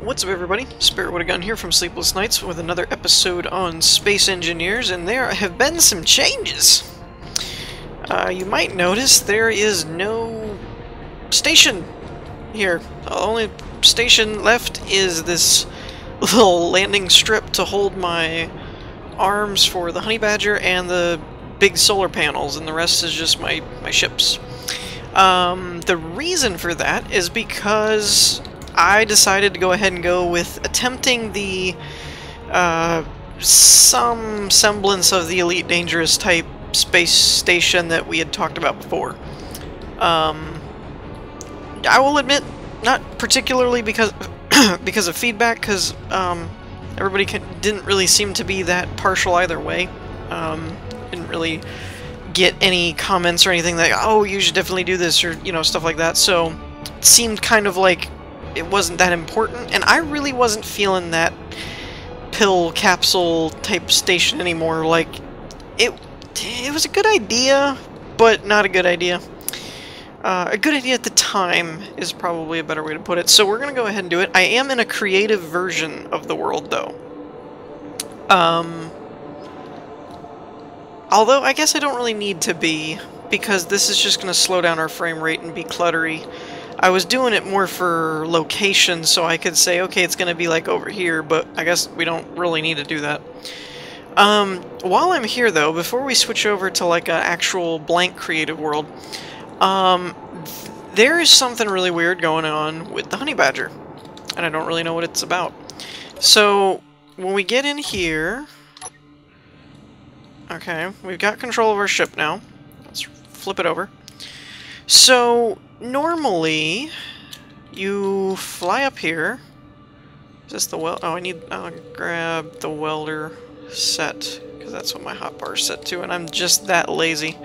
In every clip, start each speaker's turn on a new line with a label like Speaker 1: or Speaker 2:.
Speaker 1: What's up, everybody? Spirit with a Gun here from Sleepless Nights with another episode on Space Engineers, and there have been some changes. You might notice there is no station here. The only station left is this little landing strip to hold my arms for the honey badger and the big solar panels, and the rest is just my ships. The reason for that is because I decided to go ahead and go with attempting the some semblance of the Elite Dangerous type space station that we had talked about before. I will admit, not particularly because because of feedback, because everybody didn't really seem to be that partial either way. Didn't really get any comments or anything like, oh, you should definitely do this, or, you know, stuff like that. So it seemed kind of like it wasn't that important, and I really wasn't feeling that pill capsule type station anymore. Like, it was a good idea, but not a good idea. A good idea at the time is probably a better way to put it. So we're gonna go ahead and do it. I am in a creative version of the world, though. Although I guess I don't really need to be, because this is just gonna slow down our frame rate and be cluttery. I was doing it more for location, so I could say, okay, it's going to be like over here, but I guess we don't really need to do that. While I'm here, though, before we switch over to like an actual blank creative world, there is something really weird going on with the honey badger, and I don't really know what it's about. So when we get in here, okay, we've got control of our ship now. Let's flip it over. So normally, you fly up here. Is this the weld? Oh, I'll grab the welder set, because that's what my hotbar is set to, and I'm just that lazy.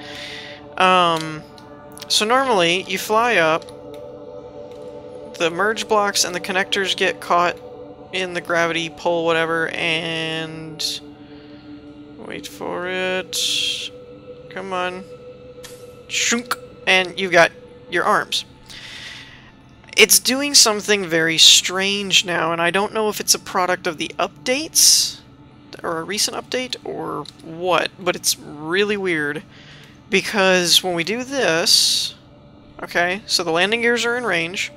Speaker 1: So normally, you fly up, the merge blocks and the connectors get caught in the gravity pull, whatever, and wait for it. Come on. Shunk! And you've got your arms. It's doing something very strange now, and I don't know if it's a product of the updates, or a recent update, or what, but it's really weird, because when we do this, okay, so the landing gears are in range,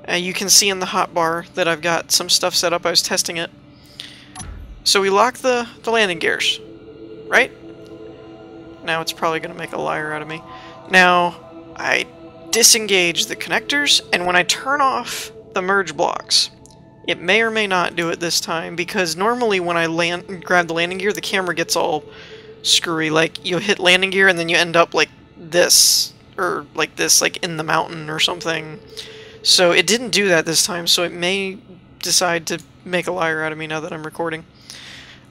Speaker 1: and you can see in the hotbar that I've got some stuff set up. I was testing it. So we lock the landing gears, right? Now it's probably going to make a liar out of me. Now, I disengage the connectors, and when I turn off the merge blocks, it may or may not do it this time, because normally when I grab the landing gear, the camera gets all screwy. Like, you hit landing gear, and then you end up like this, or like this, like in the mountain or something. So it didn't do that this time, so it may decide to make a liar out of me now that I'm recording.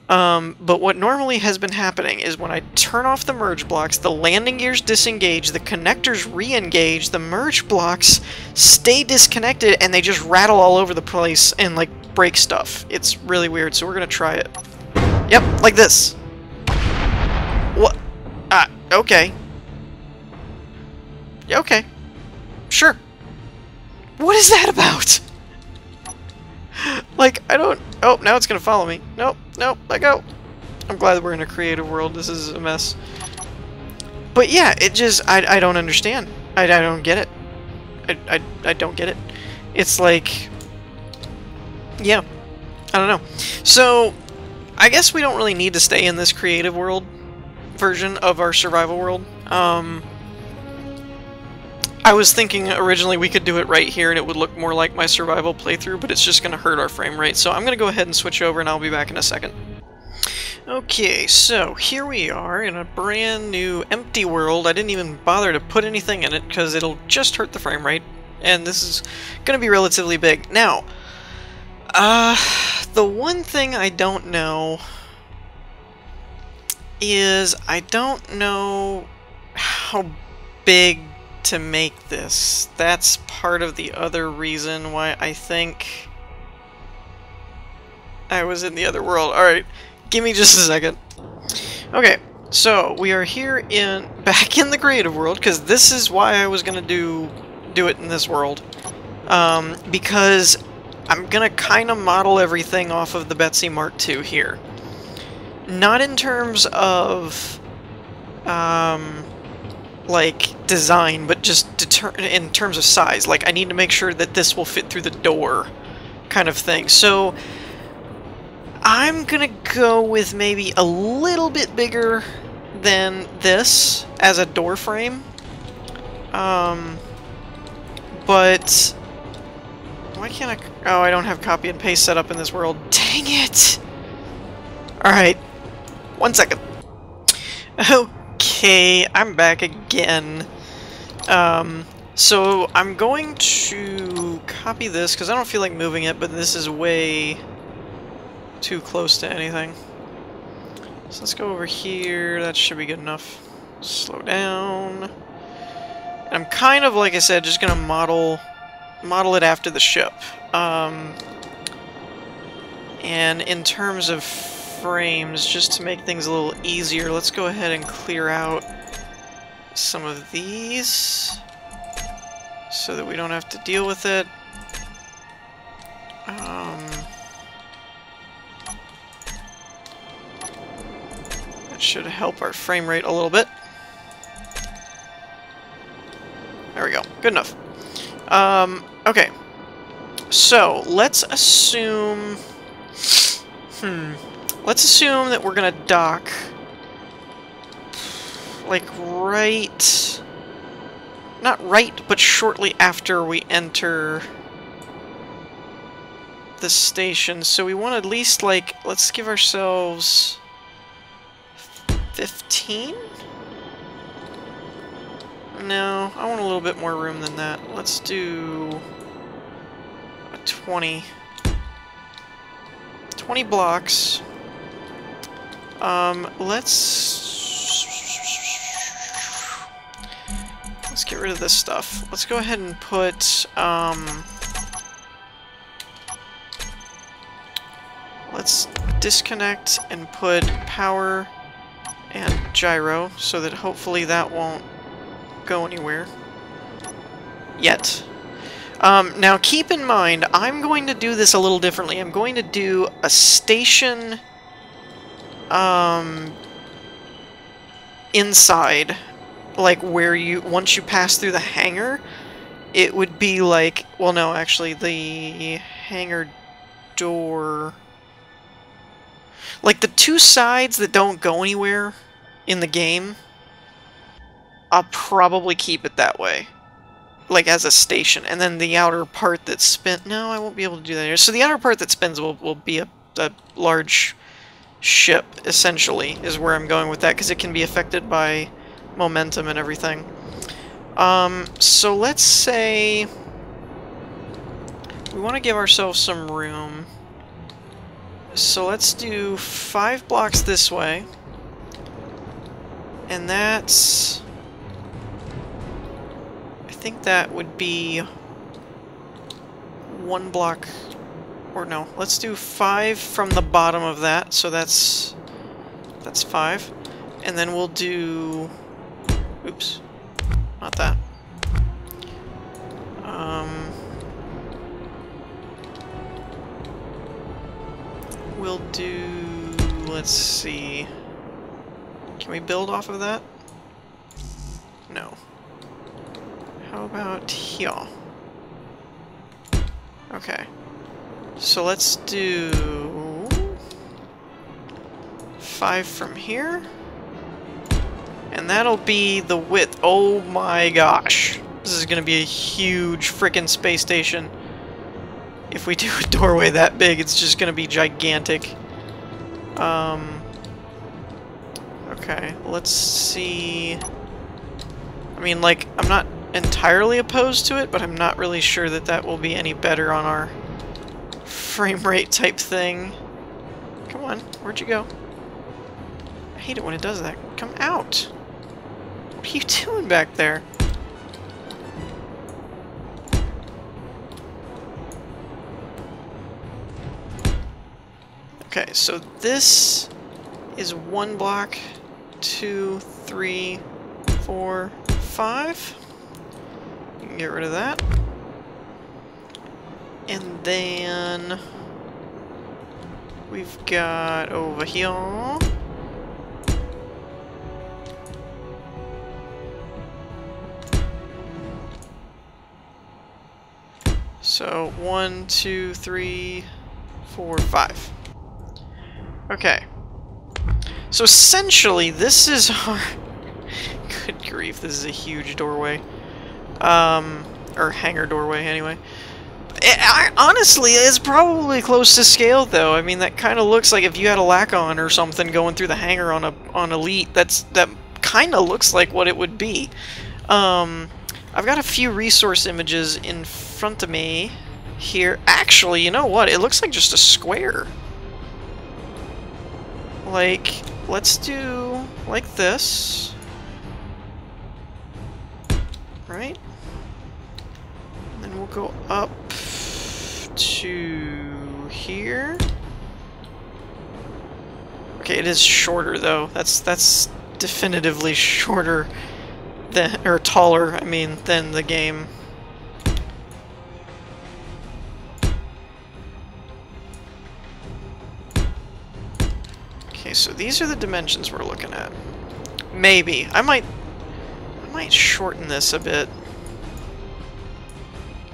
Speaker 1: But what normally has been happening is when I turn off the merge blocks, the landing gears disengage, the connectors re-engage, the merge blocks stay disconnected, and they just rattle all over the place and, like, break stuff. It's really weird, so we're gonna try it. Yep, like this. What? Okay. Yeah, okay. Sure. What is that about? Like, I don't... Oh, now it's gonna follow me. Nope, nope, let go. I'm glad that we're in a creative world. This is a mess. But yeah, it just... I don't understand. I don't get it. I don't get it. It's like... Yeah. I don't know. So, I guess we don't really need to stay in this creative world version of our survival world. I was thinking originally we could do it right here and it would look more like my survival playthrough, but it's just going to hurt our frame rate. So I'm going to go ahead and switch over, and I'll be back in a second. Okay, so here we are in a brand new empty world. I didn't even bother to put anything in it because it'll just hurt the frame rate. And this is going to be relatively big. Now, the one thing I don't know is I don't know how big to make this. That's part of the other reason why I think I was in the other world. Alright, give me just a second. Okay, so we are here back in the creative world, because this is why I was gonna do it in this world. Because I'm gonna kind of model everything off of the Betsy Mark II here. Not in terms of, like, design, but just in terms of size. Like, I need to make sure that this will fit through the door, kind of thing. So, I'm gonna go with maybe a little bit bigger than this as a door frame. But why can't I? Oh, I don't have copy and paste set up in this world. Dang it! Alright. 1 second. Okay, I'm back again. So I'm going to copy this, because I don't feel like moving it, but this is way too close to anything. So let's go over here. That should be good enough. Slow down. And I'm kind of, like I said, just going to model it after the ship. And in terms of frames, just to make things a little easier, let's go ahead and clear out some of these so that we don't have to deal with it. That should help our frame rate a little bit. There we go. Good enough. Okay. So, let's assume... Let's assume that we're gonna dock... like, right... Not right, but shortly after we enter... the station. So we want at least, like... Let's give ourselves... 15? No, I want a little bit more room than that. Let's do... a 20. 20 blocks. Let's get rid of this stuff. Let's go ahead and put, let's disconnect and put power and gyro, so that hopefully that won't go anywhere. Yet. Now keep in mind, I'm going to do this a little differently. I'm going to do a station, inside, like where you, once you pass through the hangar, it would be like, well no, actually the hangar door, like the two sides that don't go anywhere in the game, I'll probably keep it that way. Like as a station, and then the outer part that spins... No, I won't be able to do that here. So the outer part that spins will be a large ship, essentially, is where I'm going with that, because it can be affected by momentum and everything. So let's say we want to give ourselves some room. So let's do 5 blocks this way, and that's... I think that would be 1 block, or no, let's do 5 from the bottom of that, so that's 5, and then we'll do, oops, not that, we'll do, let's see, can we build off of that? No. How about here? Okay. So let's do 5 from here. And that'll be the width. Oh my gosh. This is gonna be a huge frickin' space station. If we do a doorway that big, it's just gonna be gigantic. Okay, let's see. I mean, like, I'm not entirely opposed to it, but I'm not really sure that that will be any better on our frame rate type thing. Come on, where'd you go? I hate it when it does that. Come out! What are you doing back there? Okay, so this is 1 block, 2, 3, 4, 5. You can get rid of that. And then we've got over here. So 1, 2, 3, 4, 5. Okay. So essentially, this is our... Good grief, this is a huge doorway. Or hangar doorway, anyway. Honestly, it's probably close to scale, though. I mean, that kind of looks like if you had a Lacon or something going through the hangar on Elite, that kind of looks like what it would be. I've got a few resource images in front of me here. Actually, you know what? It looks like just a square. Like, let's do like this. Right? And then we'll go up to here. Okay, it is shorter though. That's definitively shorter than, or taller, I mean, than the game. Okay, so these are the dimensions we're looking at. Maybe. I might shorten this a bit.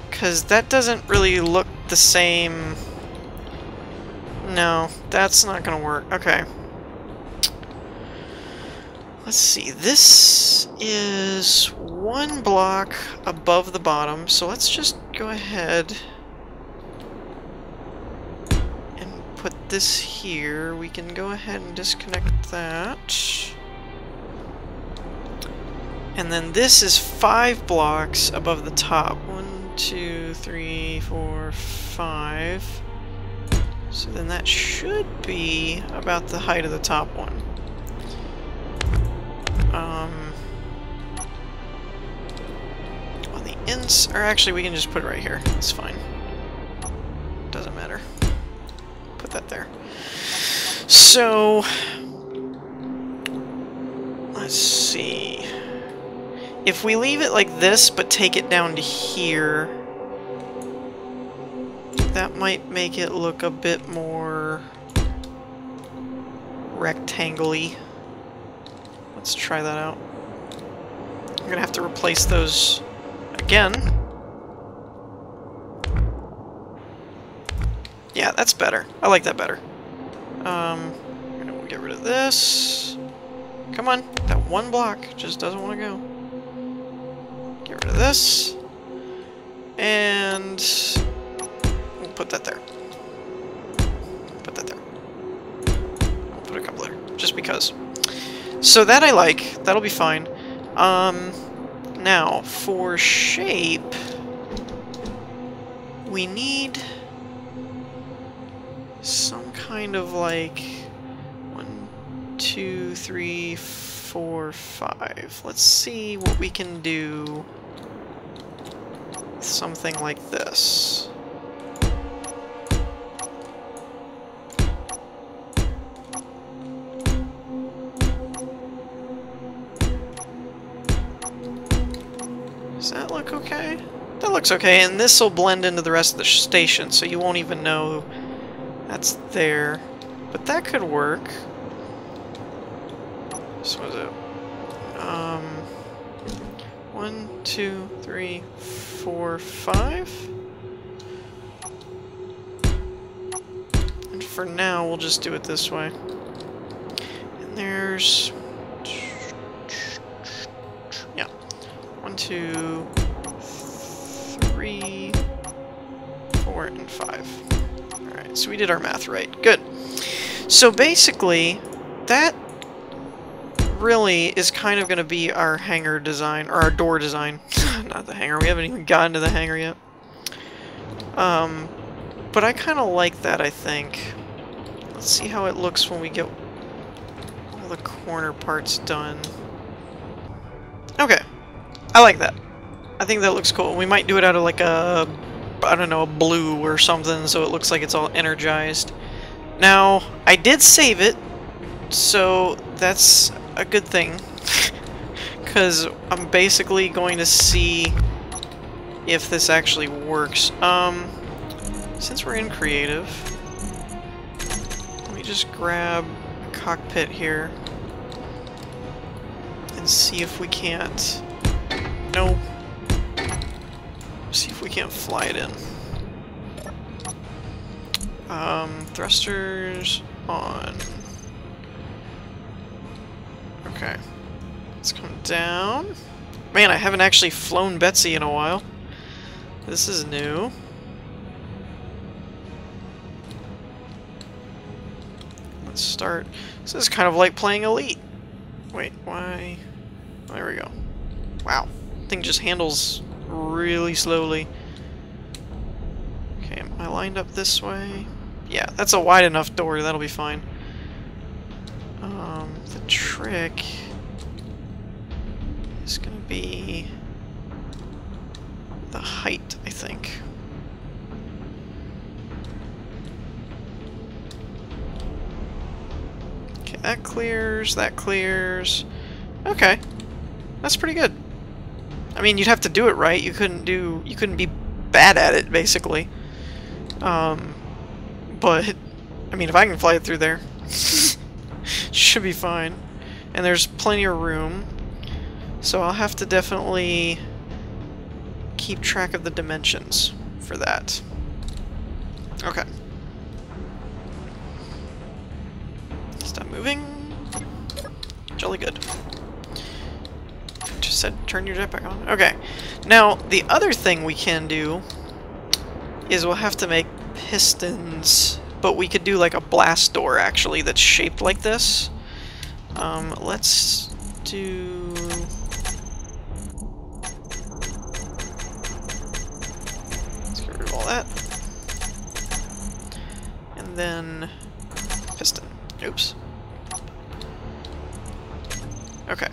Speaker 1: Because that doesn't really look the same. No, that's not going to work. Okay. Let's see. This is one block above the bottom, so let's just go ahead and put this here. We can go ahead and disconnect that. And then this is 5 blocks above the top. 1, 2, 3, 4, 5. So then that should be about the height of the top one. On the ins, or actually we can just put it right here. That's fine. Doesn't matter. Put that there. So let's see. If we leave it like this, but take it down to here, that might make it look a bit more rectangle-y. Let's try that out. I'm gonna have to replace those again. Yeah, that's better. I like that better. We'll get rid of this. Come on, that one block just doesn't want to go. Get rid of this. And we'll put that there. Put that there. I'll put a couple there, just because. So that I like. That'll be fine. Now, for shape, we need some kind of like 1, 2, 3, 4, 5. Let's see what we can do with something like this. Does that look okay? That looks okay, and this will blend into the rest of the station, so you won't even know that's there. But that could work. So what is it? 1, 2, 3, 4, 5. And for now, we'll just do it this way. And there's... yeah. 1, 2, 3, 4, and 5. Alright, so we did our math right. Good. So basically, that really is kind of going to be our hangar design, or our door design. Not the hangar, we haven't even gotten to the hangar yet. But I kind of like that, I think. Let's see how it looks when we get all the corner parts done. Okay. I like that. I think that looks cool. We might do it out of like a, I don't know, a blue or something, so it looks like it's all energized. Now, I did save it, so that's a good thing. Because I'm basically going to see if this actually works. since we're in creative, let me just grab a cockpit here and see if we can't... No. See if we can't fly it in. Thrusters on. Okay. Let's come down. Man, I haven't actually flown Betsy in a while. This is new. Let's start. This is kind of like playing Elite. Wait, why? There we go. Wow. Thing just handles really slowly. Okay, am I lined up this way? Yeah, that's a wide enough door. That'll be fine. The trick is gonna be the height, I think. Okay, that clears, that clears. Okay. That's pretty good. I mean, you'd have to do it right. You couldn't be bad at it, basically. But, I mean, if I can fly it through there, should be fine. And there's plenty of room. So I'll have to definitely keep track of the dimensions for that. Okay. Stop moving. Jolly good. Just said turn your jetpack on. Okay. Now, the other thing we can do is we'll have to make pistons, but we could do like a blast door, actually, that's shaped like this. Let's do... Let's get rid of all that. And then... piston. Oops. Okay.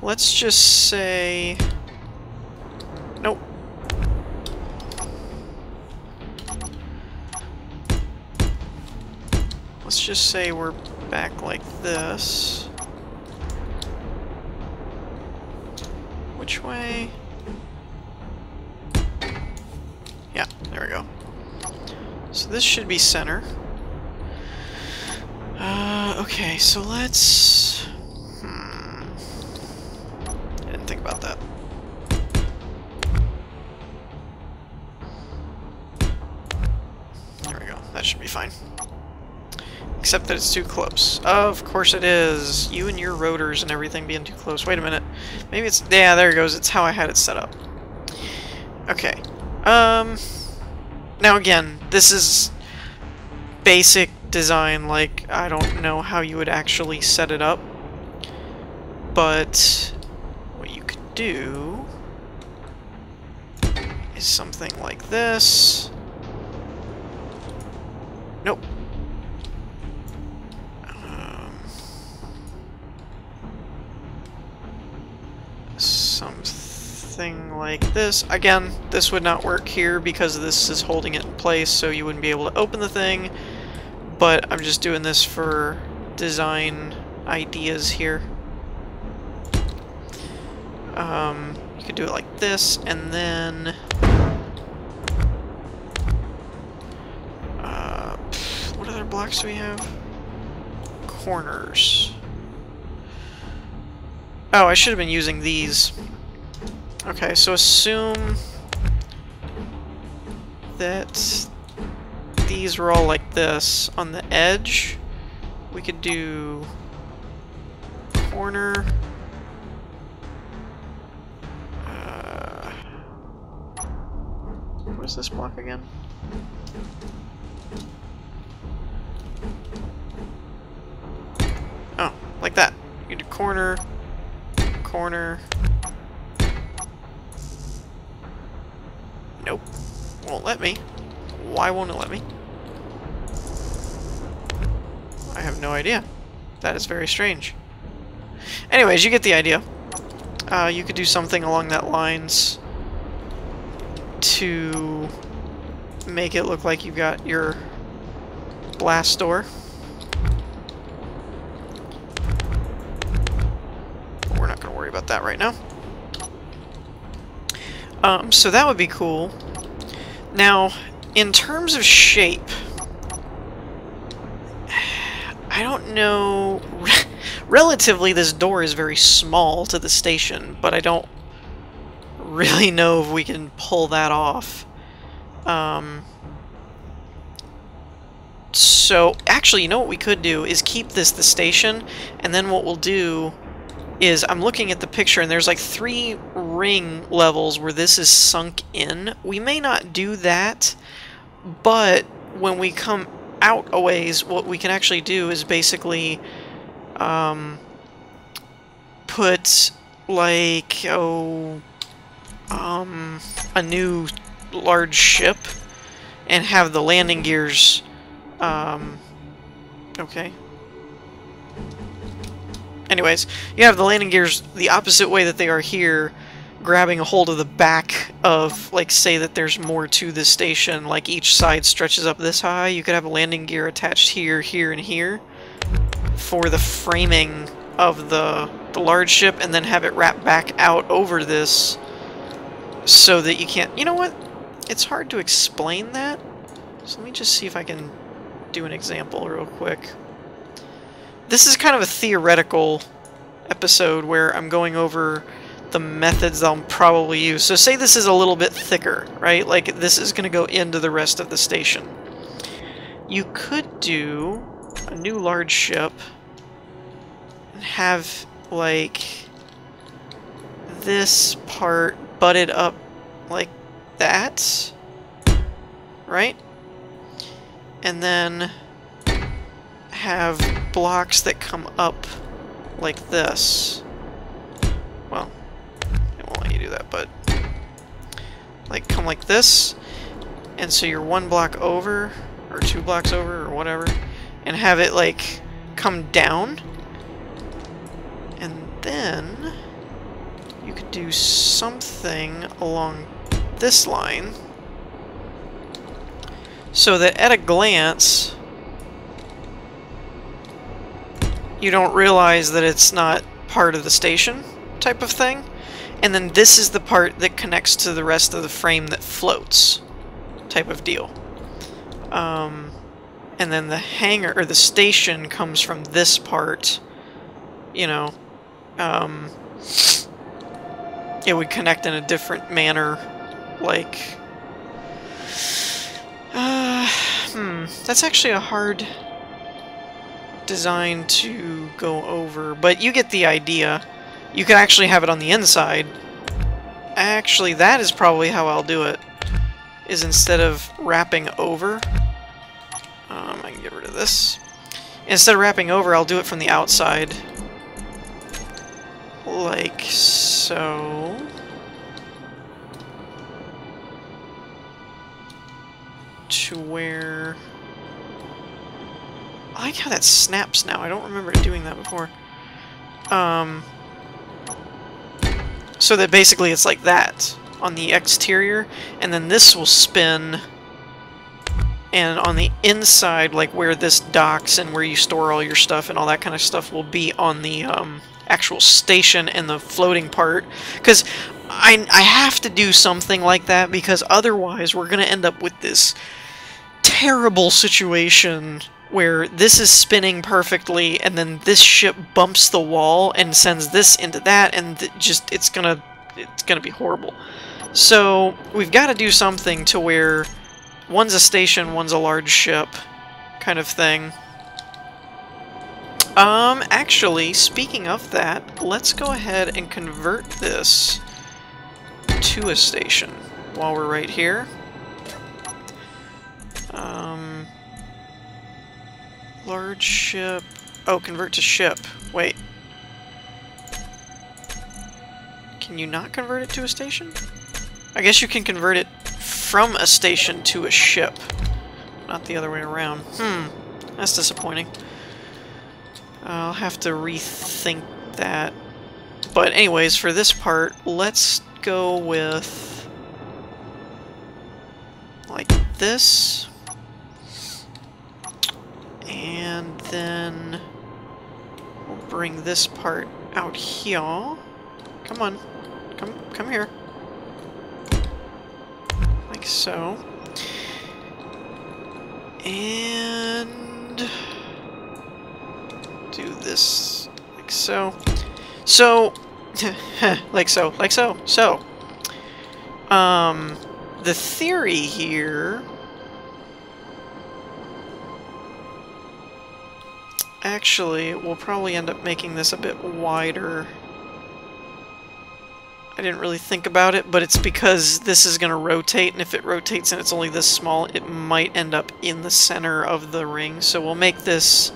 Speaker 1: Let's just say... Nope. Let's just say we're back like this. Which way? Yeah, there we go. So this should be center. Okay, so let's... I didn't think about that. There we go. That should be fine. Except that it's too close. Of course it is. You and your rotors and everything being too close. Wait a minute. Maybe it's... Yeah, there it goes. It's how I had it set up. Okay. Now again, this is basic design. Like, I don't know how you would actually set it up. But what you could do is something like this. Nope. Something like this. Again, this would not work here because this is holding it in place, so you wouldn't be able to open the thing. But I'm just doing this for design ideas here. You could do it like this, and then... what other blocks do we have? Corners. Oh, I should have been using these. Okay, so assume that these were all like this. On the edge, we could do corner. What is this block again? Oh, like that. You do corner, corner. Nope. Won't let me. Why won't it let me? I have no idea. That is very strange. Anyways, you get the idea. You could do something along that lines to make it look like you've got your blast door. But we're not going to worry about that right now. So that would be cool. Now, in terms of shape, I don't know... Relatively, this door is very small to the station, but I don't really know if we can pull that off. So, actually, you know what we could do is keep this the station, and then what we'll do is, I'm looking at the picture, and there's like 3 ring levels where this is sunk in. We may not do that, but when we come out a ways, what we can actually do is basically put, like, a new large ship and have the landing gears, okay. Anyways, you have the landing gears the opposite way that they are here, grabbing a hold of the back of, like, say that there's more to this station, like each side stretches up this high. You could have a landing gear attached here, here, and here for the framing of the large ship, and then have it wrap back out over this so that you can't... You know what? It's hard to explain that, so let me just see if I can do an example real quick. This is kind of a theoretical episode where I'm going over the methods I'll probably use. So say this is a little bit thicker, right? Like this is going to go into the rest of the station. You could do a new large ship and have, like, this part butted up like that, right? And then have blocks that come up like this. Well, it won't let you do that, but like come like this, and so you're 1 block over or 2 blocks over or whatever, and have it like come down, and then you could do something along this line so that at a glance you don't realize that it's not part of the station type of thing. And then this is the part that connects to the rest of the frame that floats type of deal. And then the hangar, or the station, comes from this part, you know. It would connect in a different manner, like... that's actually a hard design to go over, but you get the idea. You could actually have it on the inside. Actually, that is probably how I'll do it, is instead of wrapping over, I can get rid of this. Instead of wrapping over, I'll do it from the outside. Like so. To where... I like how that snaps now. I don't remember it doing that before. So that basically it's like that on the exterior, and then this will spin, and on the inside, like where this docks and where you store all your stuff and all that kind of stuff, will be on the actual station and the floating part. Because I have to do something like that, because otherwise we're going to end up with this terrible situation where this is spinning perfectly, and then this ship bumps the wall and sends this into that, and just it's gonna be horrible. So we've got to do something to where one's a station, one's a large ship, kind of thing. Actually, speaking of that, let's go ahead and convert this to a station while we're right here. Large ship... Oh, convert to ship. Wait. Can you not convert it to a station? I guess you can convert it from a station to a ship. Not the other way around. That's disappointing. I'll have to rethink that. But anyways, for this part, let's go with... like this. And then we'll bring this part out here. Come on. Come here. so. And do this like so. So, like so, like so, so. The theory here... Actually, we'll probably end up making this a bit wider. I didn't really think about it, but it's because this is going to rotate, and if it rotates and it's only this small, it might end up in the center of the ring. So we'll make this,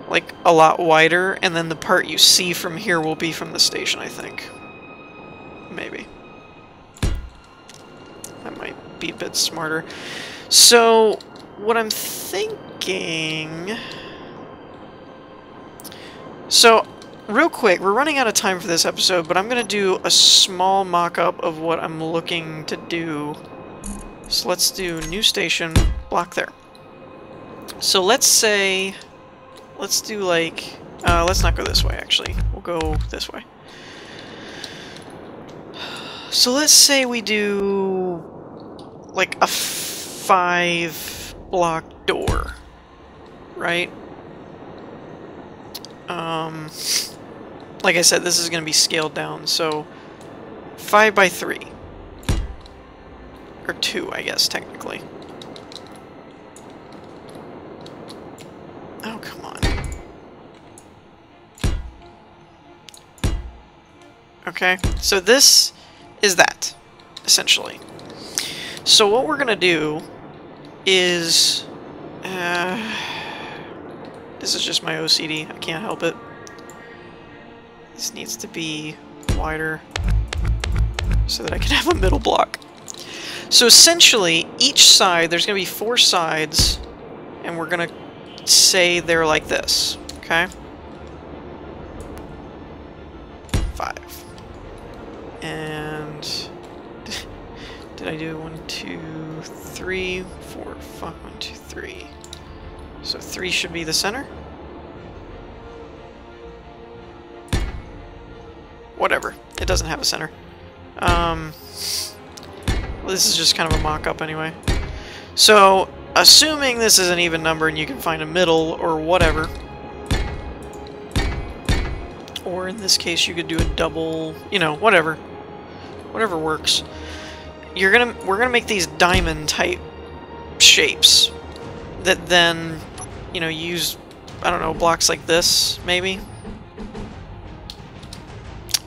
Speaker 1: like, a lot wider, and then the part you see from here will be from the station, I think. Maybe. That might be a bit smarter. So, what I'm thinking... So, real quick, we're running out of time for this episode, but I'm going to do a small mock-up of what I'm looking to do. So let's do new station, block there. So let's say... Let's do like... let's not go this way, actually. We'll go this way. So let's say we do... like a 5-block door, right? Like I said, this is going to be scaled down, so 5 by 3. Or 2, I guess, technically. Oh, come on. Okay, so this is that, essentially. So what we're going to do is... this is just my OCD, I can't help it. This needs to be wider so that I can have a middle block. So essentially, each side, there's going to be 4 sides, and we're going to say they're like this, okay? 5. And... did I do 1, 2, 3, 4, 5, 1, 2, 3. So 3 should be the center? Whatever. It doesn't have a center. Well, this is just kind of a mock-up anyway. So, assuming this is an even number and you can find a middle or whatever, or in this case you could do a double, you know, whatever. Whatever works. We're gonna make these diamond type shapes that then, you know, use, I don't know, blocks like this, maybe?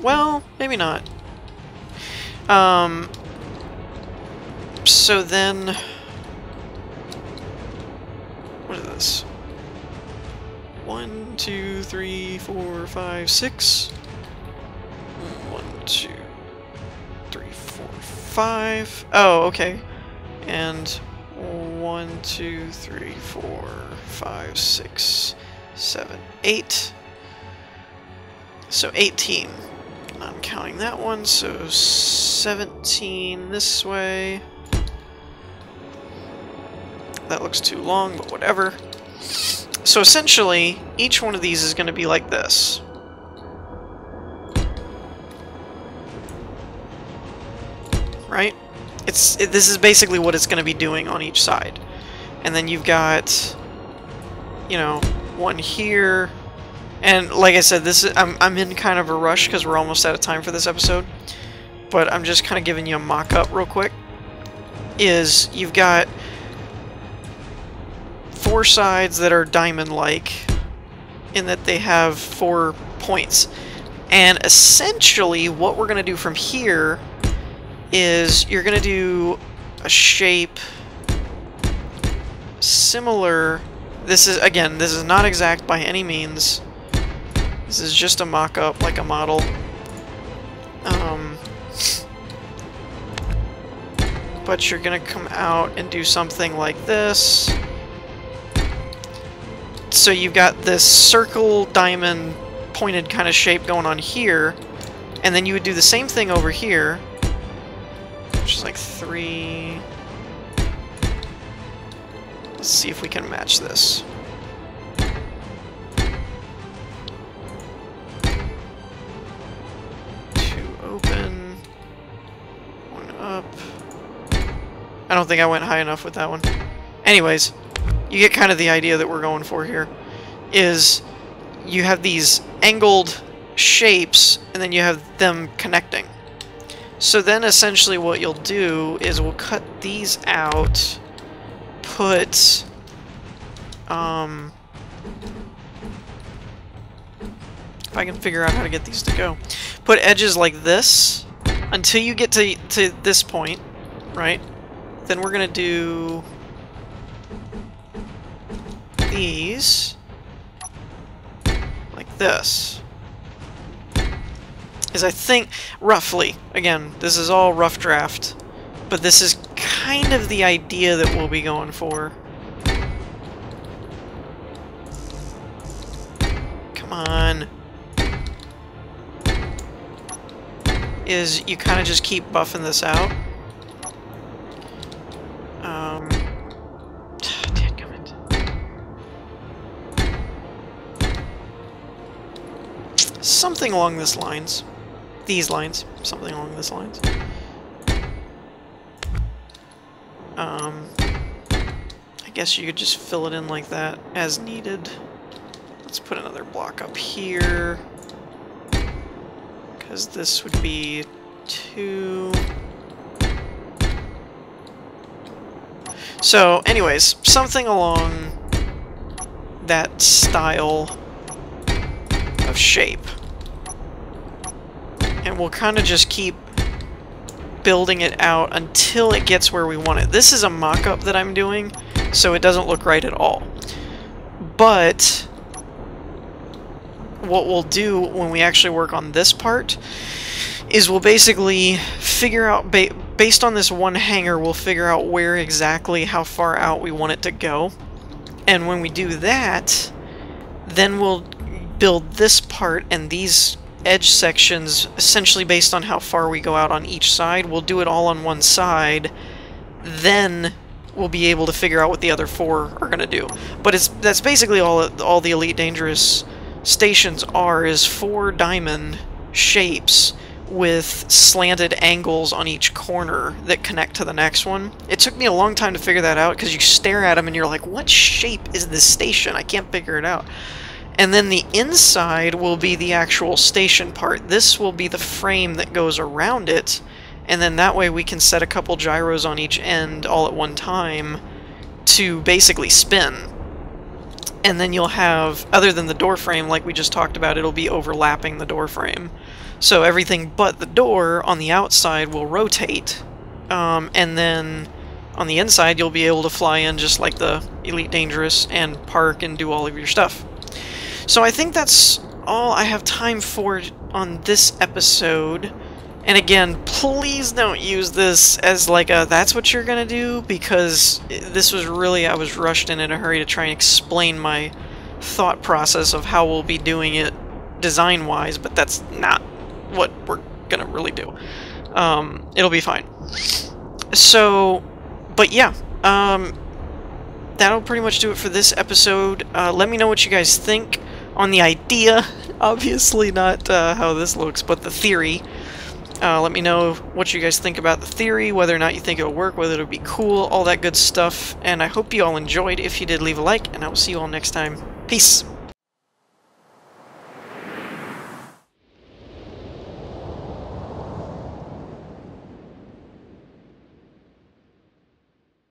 Speaker 1: Well, maybe not. So then... what is this? 1, 2, 3, 4, 5, 6. 1, 2, 3, 4, 5. Oh, okay. And 1, 2, 3, 4, 5, 6, 7, 8. So 18. I'm counting that one, so 17 this way. That looks too long, but whatever. So essentially, each one of these is going to be like this. Right? This is basically what it's going to be doing on each side. And then you've got, you know, one here. And like I said, this is, I'm in kind of a rush because we're almost out of time for this episode. But I'm just kind of giving you a mock-up real quick. Is you've got 4 sides that are diamond-like in that they have 4 points. And essentially what we're going to do from here is you're going to do a shape similar. This is, again, this is not exact by any means. This is just a mock-up, like a model. But you're gonna come out and do something like this. So you've got this circle, diamond, pointed kind of shape going on here. And then you would do the same thing over here. Which is like 3... Let's see if we can match this. I don't think I went high enough with that one. Anyways, you get kind of the idea that we're going for here. Is you have these angled shapes, and then you have them connecting. So then essentially what you'll do is we'll cut these out, put... if I can figure out how to get these to go. Put edges like this until you get to this point, right? Then we're going to do these like this. Is I think, roughly, again, this is all rough draft, but this is kind of the idea that we'll be going for. Come on. Is you kind of just keep buffing this out. Dadgummit. Something along this lines. These lines. Something along this lines. I guess you could just fill it in like that as needed. Let's put another block up here. Because this would be 2. So, anyways, something along that style of shape. And we'll kind of just keep building it out until it gets where we want it. This is a mock-up that I'm doing, so it doesn't look right at all. But what we'll do when we actually work on this part is we'll basically figure out, based on this one hanger, we'll figure out where exactly, how far out we want it to go. And when we do that, then we'll build this part and these edge sections essentially based on how far we go out on each side. We'll do it all on one side, then we'll be able to figure out what the other 4 are going to do. But that's basically all the Elite Dangerous stations are, is 4 diamond shapes with slanted angles on each corner that connect to the next one. It took me a long time to figure that out, because you stare at them and you're like, what shape is this station? I can't figure it out. And then the inside will be the actual station part. This will be the frame that goes around it, and then that way we can set a couple gyros on each end all at one time to basically spin. And then you'll have, other than the door frame like we just talked about, it'll be overlapping the door frame. So everything but the door on the outside will rotate, and then on the inside you'll be able to fly in just like the Elite Dangerous and park and do all of your stuff. So I think that's all I have time for on this episode. And again, please don't use this as like a that's what you're gonna do, because this was really, I was rushed in a hurry to try and explain my thought process of how we'll be doing it design-wise, but that's not what we're gonna really do. It'll be fine. So, but yeah, that'll pretty much do it for this episode. Let me know what you guys think on the idea, obviously not how this looks, but the theory. Let me know what you guys think about the theory, whether or not you think it'll work, whether it'll be cool, all that good stuff. And I hope you all enjoyed. If you did, leave a like, and I will see you all next time. Peace!